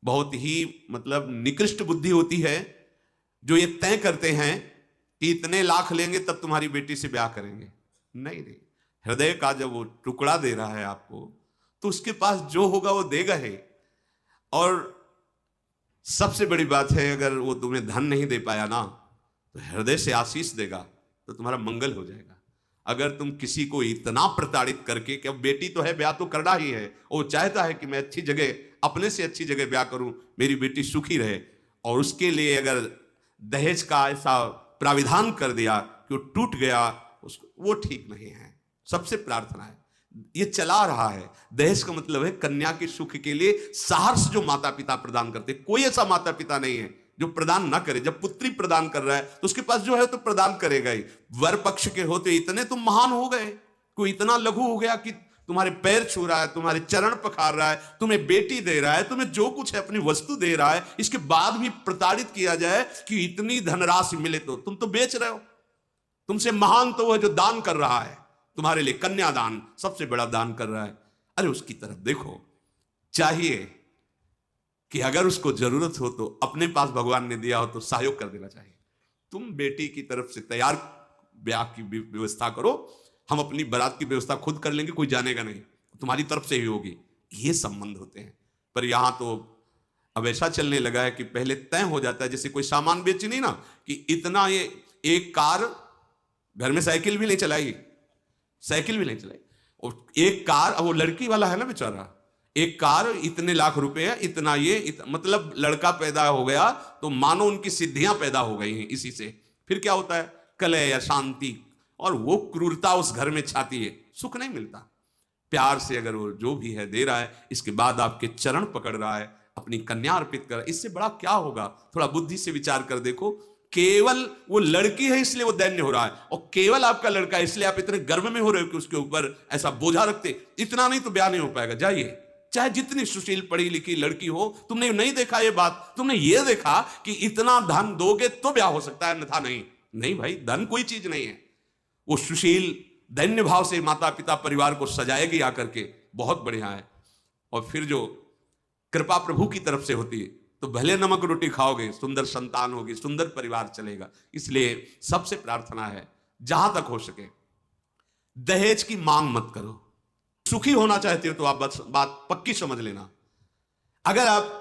बहुत ही मतलब निकृष्ट बुद्धि होती है जो ये तय करते हैं कि इतने लाख लेंगे तब तुम्हारी बेटी से ब्याह करेंगे। नहीं नहीं, हृदय का जब वो टुकड़ा दे रहा है आपको, तो उसके पास जो होगा वो देगा ही। और सबसे बड़ी बात है, अगर वो तुम्हें धन नहीं दे पाया ना, तो हृदय से आशीष देगा, तो तुम्हारा मंगल हो जाएगा। अगर तुम किसी को इतना प्रताड़ित करके कि अब बेटी तो है, ब्याह तो करना ही है, वो चाहता है कि मैं अच्छी जगह, अपने से अच्छी जगह ब्याह करूं, मेरी बेटी सुखी रहे, और उसके लिए अगर दहेज का ऐसा प्राविधान कर दिया कि वो टूट गया, उसको, वो ठीक नहीं है। सबसे प्रार्थना है, ये चला रहा है। दहेज का मतलब है कन्या के सुख के लिए सहर्ष जो माता पिता प्रदान करते। कोई ऐसा माता पिता नहीं है जो प्रदान ना करे। जब पुत्री प्रदान कर रहा है तो उसके पास जो है तो प्रदान करेगा ही। वर पक्ष के होते इतने तुम महान हो गए, कोई इतना लघु हो गया कि तुम्हारे पैर छू रहा है, तुम्हारे चरण पखार रहा है, तुम्हें बेटी दे रहा है, तुम्हें जो कुछ है अपनी वस्तु दे रहा है, इसके बाद भी प्रताड़ित किया जाए कि इतनी धनराशि मिले तो तुम तो बेच रहे हो। तुमसे महान तो वह जो दान कर रहा है, तुम्हारे लिए कन्यादान सबसे बड़ा दान कर रहा है। अरे उसकी तरफ देखो। चाहिए कि अगर उसको जरूरत हो तो अपने पास भगवान ने दिया हो तो सहयोग कर देना चाहिए। तुम बेटी की तरफ से तैयार ब्याह की व्यवस्था करो, हम अपनी बारात की व्यवस्था खुद कर लेंगे, कोई जानेगा नहीं, तुम्हारी तरफ से ही होगी। ये संबंध होते हैं। पर यहां तो अब ऐसा चलने लगा है कि पहले तय हो जाता है, जैसे कोई सामान बेची नहीं ना, कि इतना, ये एक कार, घर में साइकिल भी नहीं चलाई, साइकिल भी नहीं चलाई, और एक कार, अब वो लड़की वाला है ना बेचारा, एक कार इतने लाख रुपए है, इतना ये मतलब लड़का पैदा हो गया तो मानो उनकी सिद्धियां पैदा हो गई हैं इसी से। फिर क्या होता है, कलह या शांति, और वो क्रूरता उस घर में छाती है, सुख नहीं मिलता। प्यार से अगर वो जो भी है दे रहा है, इसके बाद आपके चरण पकड़ रहा है, अपनी कन्या अर्पित कर रहा है, इससे बड़ा क्या होगा? थोड़ा बुद्धि से विचार कर देखो। केवल वो लड़की है इसलिए वो दैन्य हो रहा है, और केवल आपका लड़का है इसलिए आप इतने गर्व में हो रहे हो कि उसके ऊपर ऐसा बोझा रखते। इतना नहीं तो ब्याह नहीं हो पाएगा। जाइए, चाहे जितनी सुशील पढ़ी लिखी लड़की हो, तुमने नहीं देखा ये बात, तुमने ये देखा कि इतना धन दोगे तो ब्याह हो सकता है, अन्यथा नहीं। नहीं भाई, धन कोई चीज नहीं है। वो सुशील दैन्य भाव से माता पिता परिवार को सजाएगी आकर के, बहुत बढ़िया है। और फिर जो कृपा प्रभु की तरफ से होती है तो भले नमक रोटी खाओगे, सुंदर संतान होगी, सुंदर परिवार चलेगा। इसलिए सबसे प्रार्थना है, जहां तक हो सके दहेज की मांग मत करो। सुखी होना चाहते हो तो आप बस बात पक्की समझ लेना। अगर आप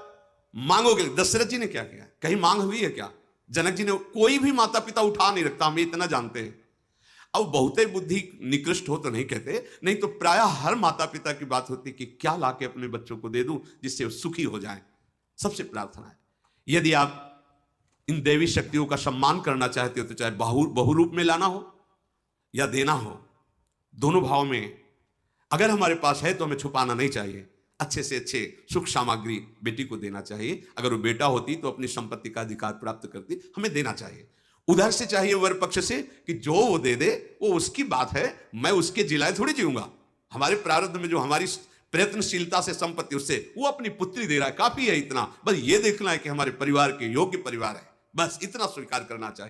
मांगोगे, दशरथ जी ने क्या किया, कहीं मांग हुई है क्या? जनक जी ने, कोई भी माता पिता उठा नहीं रखता, हम इतना जानते हैं। अब बहुते बुद्धि निकृष्ट हो तो नहीं कहते, नहीं तो प्रायः हर माता पिता की बात होती कि क्या लाके अपने बच्चों को दे दूं जिससे वो सुखी हो जाएं। सबसे प्रार्थना है, यदि आप इन देवी शक्तियों का सम्मान करना चाहते हो तो चाहे बहु रूप में लाना हो या देना हो, दोनों भाव में अगर हमारे पास है तो हमें छुपाना नहीं चाहिए। अच्छे से अच्छे सुख सामग्री बेटी को देना चाहिए। अगर वो बेटा होती तो अपनी संपत्ति का अधिकार प्राप्त करती, हमें देना चाहिए। उधर से चाहिए वर पक्ष से कि जो वो दे दे वो उसकी बात है, मैं उसके जिलाए थोड़ी जीऊंगा। हमारे प्रारब्ध में जो हमारी प्रयत्नशीलता से संपत्ति, उससे वो अपनी पुत्री दे रहा है, काफी है इतना। बस ये देखना है कि हमारे परिवार के योग्य परिवार है, बस इतना स्वीकार करना चाहिए।